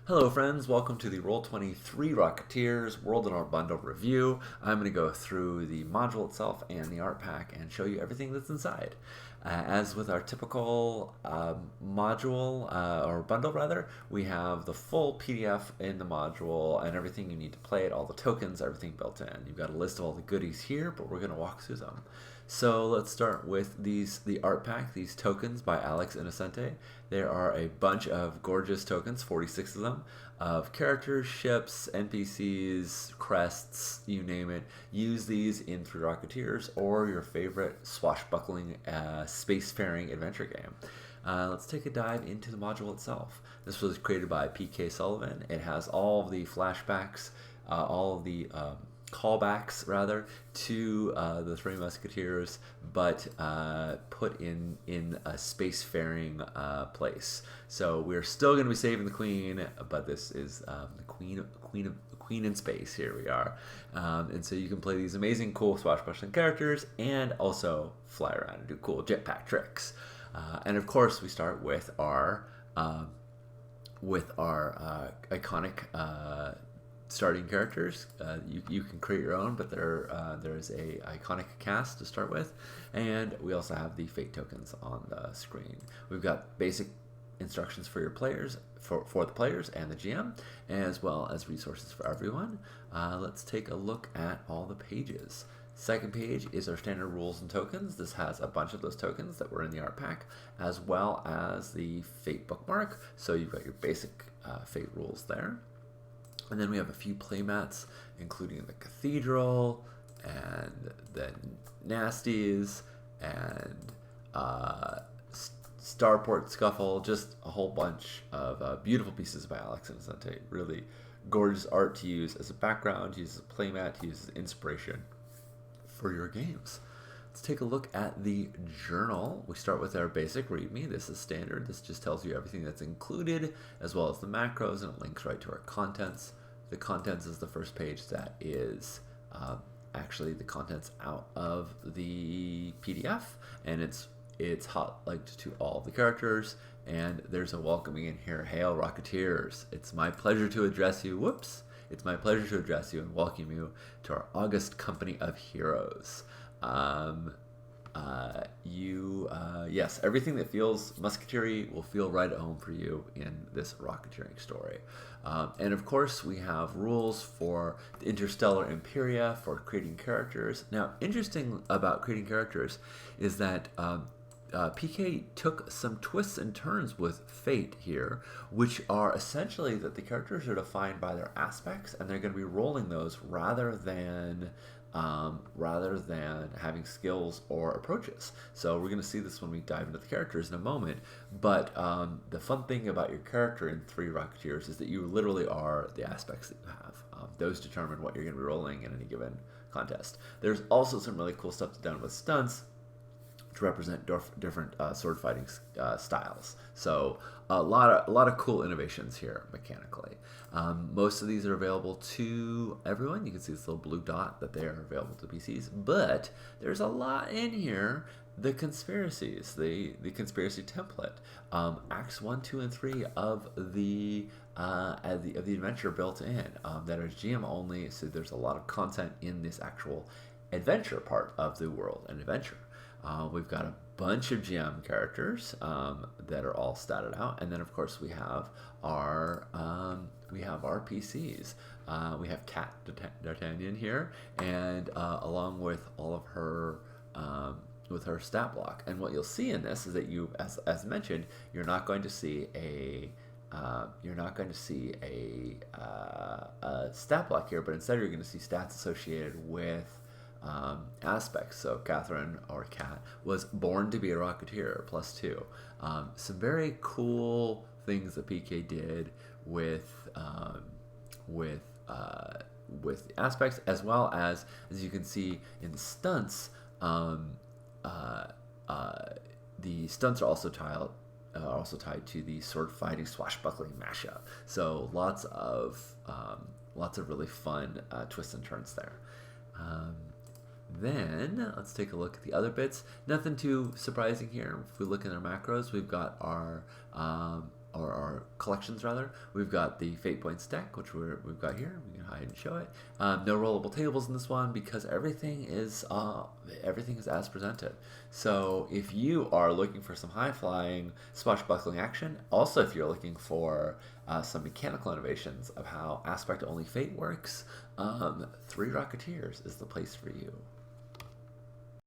Hello friends, welcome to the Roll23 Rocketeers World in Our Bundle review. I'm going to go through the module itself and the art pack and show you everything that's inside. As with our typical module, or bundle rather, we have the full PDF in the module and everything you need to play it, all the tokens, everything built in. You've got a list of all the goodies here, but we're going to walk through them. So let's start with the art pack, these tokens by Alex Innocente. There are a bunch of gorgeous tokens, 46 of them, of characters, ships, NPCs, crests, you name it. Use these in Three Rocketeers or your favorite swashbuckling spacefaring adventure game. Let's take a dive into the module itself. This was created by P.K. Sullivan. It has all of the flashbacks, all of the callbacks rather to the Three Musketeers, but put in a spacefaring place. So we're still going to be saving the Queen, but this is the Queen in space. Here we are, and so you can play these amazing, cool swashbuckling characters, and also fly around and do cool jetpack tricks. And of course, we start with our iconic starting characters. You can create your own, but there's a iconic cast to start with, and we also have the fate tokens on the screen. We've got basic instructions for your players, for the players and the GM, as well as resources for everyone. Let's take a look at all the pages. Second page is our standard rules and tokens. This has a bunch of those tokens that were in the art pack, as well as the fate bookmark. So you've got your basic fate rules there. And then we have a few playmats, including the Cathedral, and the Nasties, and Starport Scuffle, just a whole bunch of beautiful pieces by Alex Innocente. Really gorgeous art to use as a background, to use as a playmat, to use as inspiration for your games. Let's take a look at the journal. We start with our basic README. This is standard. This just tells you everything that's included, as well as the macros, and it links right to our contents. The contents is the first page that is actually the contents out of the PDF, and it's hot linked to all of the characters, and there's a welcoming in here. Hail Rocketeers. It's my pleasure to address you. Whoops. It's my pleasure to address you and welcome you to our august company of heroes. Yes, everything that feels musketery will feel right at home for you in this rocketeering story. And of course, we have rules for the Interstellar Imperia for creating characters. Now, interesting about creating characters is that PK took some twists and turns with fate here, which are essentially that the characters are defined by their aspects, and they're going to be rolling those rather than having skills or approaches. So we're going to see this when we dive into the characters in a moment. But the fun thing about your character in Three Rocketeers is that you literally are the aspects that you have. Those determine what you're going to be rolling in any given contest. There's also some really cool stuff done with stunts to represent different sword fighting styles. So a lot of cool innovations here mechanically. Most of these are available to everyone. You can see this little blue dot that they are available to PCs, but there's a lot in here. The conspiracies, the conspiracy template, acts 1, 2, and 3 of the adventure built in, that are GM only. So there's a lot of content in this actual adventure part of the world and adventure. We've got a bunch of GM characters that are all statted out, and then of course we have our PCs. We have Cat D'Artagnan here, and along with all of her with her stat block. And what you'll see in this is that you, as mentioned, you're not going to see a stat block here, but instead you're going to see stats associated with aspects. So Catherine, or Cat, was born to be a Rocketeer, +2. Some very cool things that PK did with aspects, as well as you can see in the stunts. The stunts are also tied to the sword fighting swashbuckling mashup. So lots of really fun twists and turns there. Then let's take a look at the other bits. Nothing too surprising here. If we look in our macros, we've got our our collections rather. We've got the Fate Points deck, which we've got here. We can hide and show it. No rollable tables in this one because everything is as presented. So if you are looking for some high flying, swashbuckling action, also if you're looking for some mechanical innovations of how aspect only Fate works, 3 Rocketeers is the place for you.